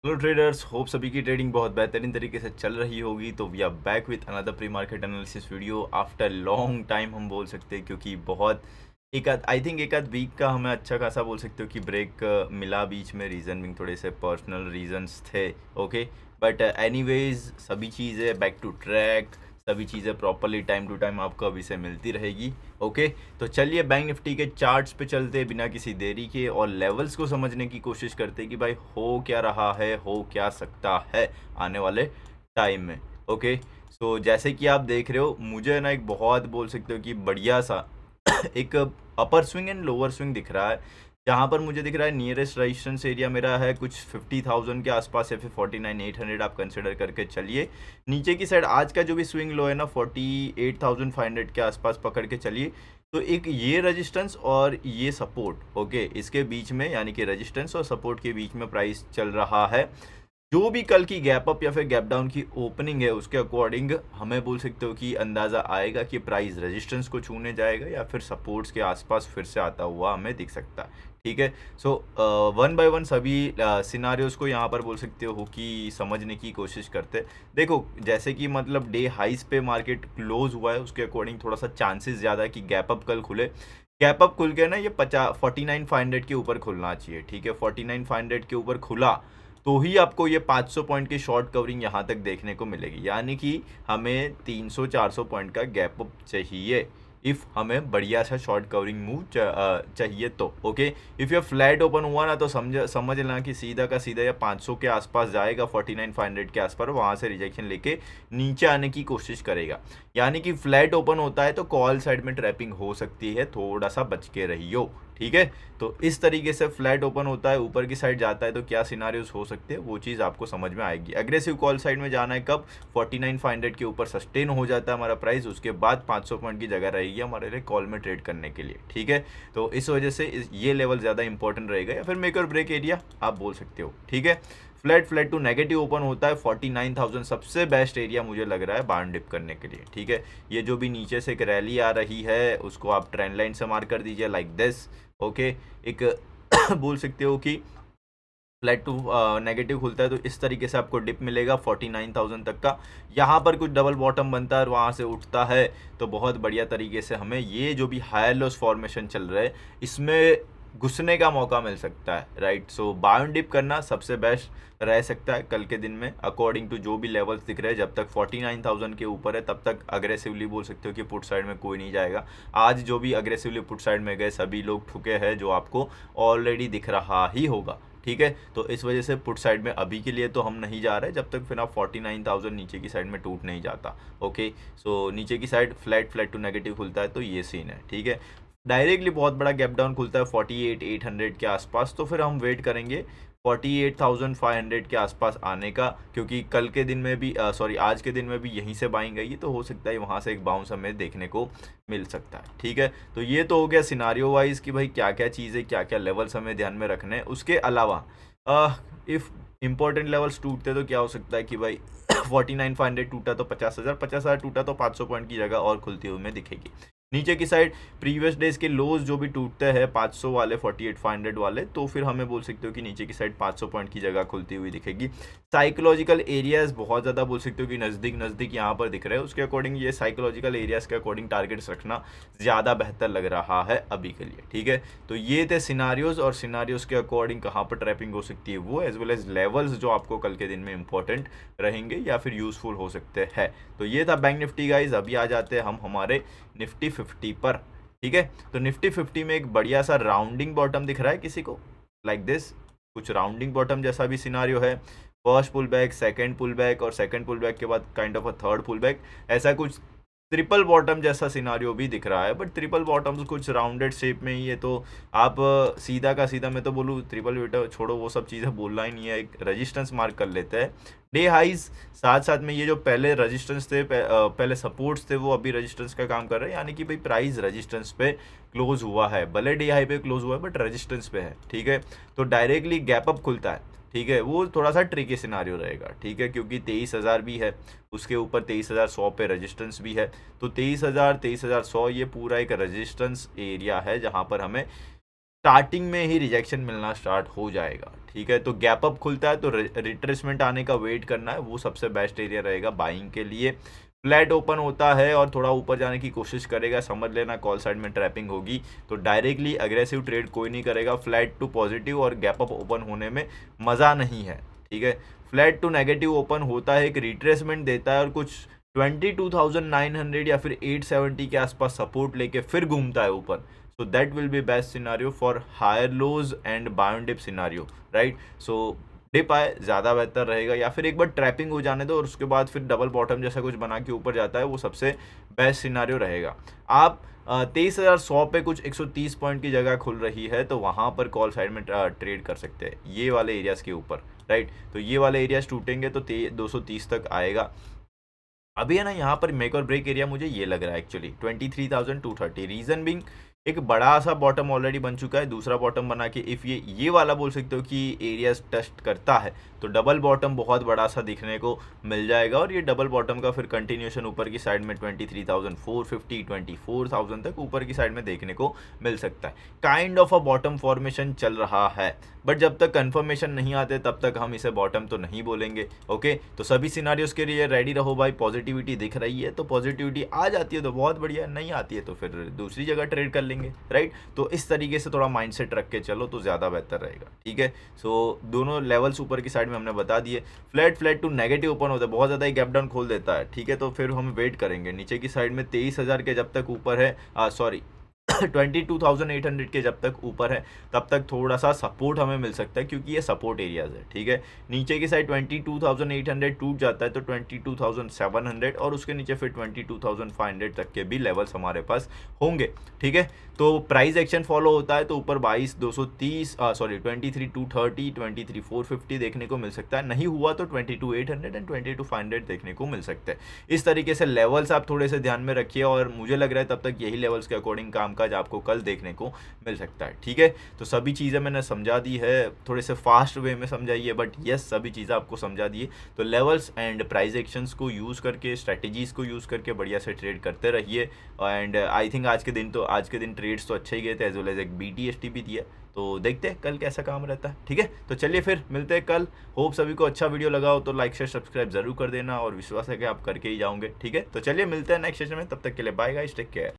Hello traders, hope सभी की trading बहुत बेहतरीन तरीके से चल रही होगी। तो we are back with another pre market analysis video after long time हम बोल सकते हैं, क्योंकि बहुत एक आध आई थिंक एक आध वीक का हमें अच्छा खासा बोल सकते हो कि ब्रेक मिला बीच में। रीज़न भी थोड़े से पर्सनल रीजंस थे। ओके, बट एनीवेज सभी चीज़ें बैक टू ट्रैक, सभी चीज़ें प्रॉपरली टाइम टू टाइम आपको अभी से मिलती रहेगी। ओके, तो चलिए बैंक निफ्टी के चार्ट्स पे चलते बिना किसी देरी के और लेवल्स को समझने की कोशिश करते कि भाई हो क्या रहा है, हो क्या सकता है आने वाले टाइम में। ओके, सो जैसे कि आप देख रहे हो, मुझे ना एक बहुत बोल सकते हो कि बढ़िया सा एक अपर स्विंग एंड लोअर स्विंग दिख रहा है, जहाँ पर मुझे दिख रहा है नियरेस्ट रेजिस्टेंस एरिया मेरा है कुछ 50,000 के आसपास या फिर 49,800 आप कंसिडर करके चलिए। नीचे की साइड आज का जो भी स्विंग लो है ना 48,500 के आसपास पकड़ के चलिए। तो एक ये रेजिस्टेंस और ये सपोर्ट, ओके, इसके बीच में यानी कि रेजिस्टेंस और सपोर्ट के बीच में प्राइस चल रहा है। जो भी कल की गैप अप या फिर गैप डाउन की ओपनिंग है उसके अकॉर्डिंग हमें बोल सकते हो कि अंदाज़ा आएगा कि प्राइस रेजिस्टेंस को छूने जाएगा या फिर सपोर्ट्स के आसपास फिर से आता हुआ हमें दिख सकता है। ठीक है, सो वन बाय वन सभी सिनारियोज को यहाँ पर बोल सकते हो कि समझने की कोशिश करते। देखो, जैसे कि मतलब डे हाइस पे मार्केट क्लोज हुआ है उसके अकॉर्डिंग थोड़ा सा चांसेस ज़्यादा है कि गैप अप कल खुले। गैप अप खुल के ना ये 49,500 के ऊपर खुलना चाहिए। ठीक है, 49,500 के ऊपर खुला तो ही आपको ये 500 पॉइंट की शॉर्ट कवरिंग यहाँ तक देखने को मिलेगी, यानी कि हमें 300-400 पॉइंट का गैप अप चाहिए इफ़ हमें बढ़िया सा शॉर्ट कवरिंग मूव चाहिए तो। ओके, इफ़ ये फ्लैट ओपन हुआ ना तो समझ लेना कि सीधा का सीधा या 500 के आसपास जाएगा, 49,500 के आसपास, वहाँ से रिजेक्शन लेके नीचे आने की कोशिश करेगा। यानी कि फ्लैट ओपन होता है तो कॉल साइड में ट्रैपिंग हो सकती है, थोड़ा सा बच के रहियो। ठीक है, तो इस तरीके से फ्लैट ओपन होता है, ऊपर की साइड जाता है तो क्या सिनारियोज हो सकते हैं वो चीज़ आपको समझ में आएगी। अग्रेसिव कॉल साइड में जाना है कब? 49,500 के ऊपर सस्टेन हो जाता है हमारा प्राइस, उसके बाद 500 पॉइंट की जगह रहेगी हमारे लिए कॉल में ट्रेड करने के लिए। ठीक है, तो इस वजह से ये लेवल ज़्यादा इंपॉर्टेंट रहेगा या फिर मेक और ब्रेक एरिया आप बोल सकते हो। ठीक है, फ्लैट टू नेगेटिव ओपन होता है 49,000 सबसे बेस्ट एरिया मुझे लग रहा है बार्न डिप करने के लिए। ठीक है, ये जो भी नीचे से एक रैली आ रही है उसको आप ट्रेंड लाइन से मार्क कर दीजिए लाइक दिस। ओके, एक बोल सकते हो कि फ्लैट टू नेगेटिव खुलता है तो इस तरीके से आपको डिप मिलेगा 49,000 तक का। यहाँ पर कुछ डबल बॉटम बनता है और वहाँ से उठता है तो बहुत बढ़िया तरीके से हमें ये जो भी हायर लॉस फॉर्मेशन चल रहा है इसमें घुसने का मौका मिल सकता है। राइट, सो बाय डिप करना सबसे बेस्ट रह सकता है कल के दिन में अकॉर्डिंग टू जो भी लेवल्स दिख रहे हैं। जब तक 49,000 के ऊपर है तब तक अग्रेसिवली बोल सकते हो कि पुट साइड में कोई नहीं जाएगा। आज जो भी अग्रेसिवली पुट साइड में गए सभी लोग ठुके हैं, जो आपको ऑलरेडी दिख रहा ही होगा। ठीक है, तो इस वजह से पुट साइड में अभी के लिए तो हम नहीं जा रहे जब तक फिर आप 49,000 नीचे की साइड में टूट नहीं जाता। ओके, सो नीचे की साइड फ्लैट टू नेगेटिव खुलता है तो ये सीन है। ठीक है, डायरेक्टली बहुत बड़ा गैप डाउन खुलता है 48,800 के आसपास तो फिर हम वेट करेंगे 48,500 के आसपास आने का, क्योंकि कल के दिन में भी आज के दिन में भी यहीं से बाइंग गई तो हो सकता है वहाँ से एक बाउंस हमें देखने को मिल सकता है। ठीक है, तो ये तो हो गया सिनारियो वाइज कि भाई क्या क्या चीज़ें, क्या क्या लेवल्स हमें ध्यान में रखने हैं। उसके अलावा इफ़ इंपॉर्टेंट लेवल्स टूटते तो क्या हो सकता है कि भाई 49,500 टूटा तो 50,000, 50,000 टूटा तो 500 पॉइंट की जगह और खुलती हुई हमें दिखेगी। नीचे की साइड प्रीवियस डेज के लोज जो भी टूटते हैं 500 वाले, 48,500 वाले, तो फिर हमें बोल सकते हो कि नीचे की साइड 500 पॉइंट की जगह खुलती हुई दिखेगी। साइकोलॉजिकल एरियाज बहुत ज़्यादा बोल सकते हो कि नज़दीक नज़दीक यहाँ पर दिख रहे हैं, उसके अकॉर्डिंग ये साइकोलॉजिकल एरियाज के अकॉर्डिंग टारगेट्स रखना ज़्यादा बेहतर लग रहा है अभी के लिए। ठीक है, तो ये थे सिनारियोज और सिनारियोज के अकॉर्डिंग कहाँ पर ट्रैपिंग हो सकती है वो, एज वेल एज लेवल्स जो आपको कल के दिन में इंपॉर्टेंट रहेंगे या फिर यूजफुल हो सकते हैं। तो ये था बैंक निफ्टी गाइज। अभी आ जाते हैं हम हमारे निफ्टी 50 पर। ठीक है, तो निफ्टी 50 में एक बढ़िया सा राउंडिंग बॉटम दिख रहा है किसी को लाइक दिस, कुछ राउंडिंग बॉटम जैसा भी सिनारियो है। First pull back, second pull back और सेकेंड पुल बैक के बाद kind of a third pull back, ऐसा कुछ ट्रिपल बॉटम जैसा सिनारियो भी दिख रहा है। बट ट्रिपल बॉटम्स कुछ राउंडेड शेप में ही है तो आप सीधा का सीधा, मैं तो बोलूँ ट्रिपल बेटा छोड़ो, वो सब चीज़ें बोलना ही नहीं है, एक रेजिस्टेंस मार्क कर लेते हैं डे हाइज। साथ साथ में ये जो पहले रेजिस्टेंस थे, पहले सपोर्ट्स थे, वो अभी रेजिस्टेंस का काम कर रहे हैं, यानी कि भाई प्राइस रेजिस्टेंस पे क्लोज हुआ है, भले डे हाई पे क्लोज हुआ है बट रेजिस्टेंस पे है। ठीक है, तो डायरेक्टली गैप अप खुलता है। ठीक है, वो थोड़ा सा ट्रिकी सिनारियो रहेगा। ठीक है, क्योंकि 23,000 भी है, उसके ऊपर 23,100 पे रेजिस्टेंस भी है, तो 23,000 23,100 ये पूरा एक रेजिस्टेंस एरिया है जहाँ पर हमें स्टार्टिंग में ही रिजेक्शन मिलना स्टार्ट हो जाएगा, ठीक है। तो गैप अप खुलता है तो रिट्रेसमेंट आने का वेट करना है, वो सबसे बेस्ट एरिया रहेगा बाइंग के लिए। फ्लैट ओपन होता है और थोड़ा ऊपर जाने की कोशिश करेगा, समझ लेना कॉल साइड में ट्रैपिंग होगी, तो डायरेक्टली अग्रेसिव ट्रेड कोई नहीं करेगा। फ्लैट टू पॉजिटिव और गैप अप ओपन होने में मज़ा नहीं है, ठीक है। फ्लैट टू नेगेटिव ओपन होता है, एक रिट्रेसमेंट देता है और कुछ 22,900 या फिर 870 के आसपास सपोर्ट लेके फिर घूमता है ऊपर। So that will be best scenario for higher lows and buy on dip scenario, right? So dip आए ज़्यादा बेहतर रहेगा, या फिर एक बार ट्रैपिंग हो जाने दो और उसके बाद फिर डबल बॉटम जैसा कुछ बना के ऊपर जाता है, वो सबसे बेस्ट सिनारियो रहेगा। आप 23,100 पे कुछ 130 पॉइंट की जगह खुल रही है तो वहाँ पर कॉल साइड में ट्रेड कर सकते हैं ये वाले एरियाज़ के ऊपर, राइट। तो ये वाले एरियाज टूटेंगे तो 230 तक आएगा। अभी है ना यहाँ पर मेक और ब्रेक एरिया मुझे ये लग रहा है एक्चुअली 23,230। रीज़न बिंग एक बड़ा सा बॉटम ऑलरेडी बन चुका है, दूसरा बॉटम बना के इफ़ ये वाला बोल सकते हो कि एरियाज टेस्ट करता है तो डबल बॉटम बहुत बड़ा सा दिखने को मिल जाएगा, और ये डबल बॉटम का फिर कंटिन्यूशन ऊपर की साइड में 23,450 24,000 तक ऊपर की साइड में देखने को मिल सकता है। Kind of a bottom formation चल रहा है, बट जब तक कंफर्मेशन नहीं आते तब तक हम इसे बॉटम तो नहीं बोलेंगे, ओके। तो सभी सिनारियोस के लिए रेडी रहो भाई। पॉजिटिविटी दिख रही है तो पॉजिटिविटी आ जाती है तो बहुत बढ़िया, नहीं आती है तो फिर दूसरी जगह ट्रेड कर लेंगे, राइट। तो इस तरीके से थोड़ा माइंडसेट रख के चलो तो ज़्यादा बेहतर रहेगा, ठीक है। सो दोनों लेवल्स ऊपर की साइड में हमने बता दिए। फ्लैट टू नेगेटिव ओपन होता है, बहुत ज़्यादा ही गैप डाउन खोल देता है, ठीक है। तो फिर हम वेट करेंगे नीचे की साइड में 23,000 के जब तक ऊपर है, 22,800 के जब तक ऊपर है तब तक थोड़ा सा सपोर्ट हमें मिल सकता है, क्योंकि ये सपोर्ट एरियाज है, ठीक है। नीचे की साइड 22,800 टूट जाता है तो 22,700 और उसके नीचे फिर 22,500 तक के भी लेवल्स हमारे पास होंगे, ठीक है। तो प्राइस एक्शन फॉलो होता है तो ऊपर 23,230 23,450 देखने को मिल सकता है, नहीं हुआ तो 22,800 एंड 22,500 देखने को मिल सकता है। इस तरीके से लेवल्स आप थोड़े से ध्यान में रखिए, और मुझे लग रहा है तब तक यही लेवल्स के अकॉर्डिंग कामकाज आपको कल देखने को मिल सकता है, ठीक है। तो सभी चीज़ें मैंने समझा दी है, थोड़े से फास्ट वे में समझाइए, बट यस सभी चीज़ें आपको समझा दी है। तो लेवल्स एंड प्राइस एक्शंस को यूज़ करके, स्ट्रेटजीज़ को यूज़ करके बढ़िया से ट्रेड करते रहिए। एंड आई थिंक आज के दिन ट्रेड्स तो अच्छे ही गए थे, एज वेल एज एक BTST भी दिया। तो देखते हैं कल कैसा काम रहता है, ठीक है। तो चलिए फिर मिलते हैं कल। होप सभी को अच्छा वीडियो लगा हो तो लाइक शेयर सब्सक्राइब जरूर कर देना, और विश्वास है कि आप करके ही जाओगे, ठीक है। तो चलिए मिलते हैं नेक्स्ट सेशन में, तब तक के लिए बाय गाइस, टेक केयर।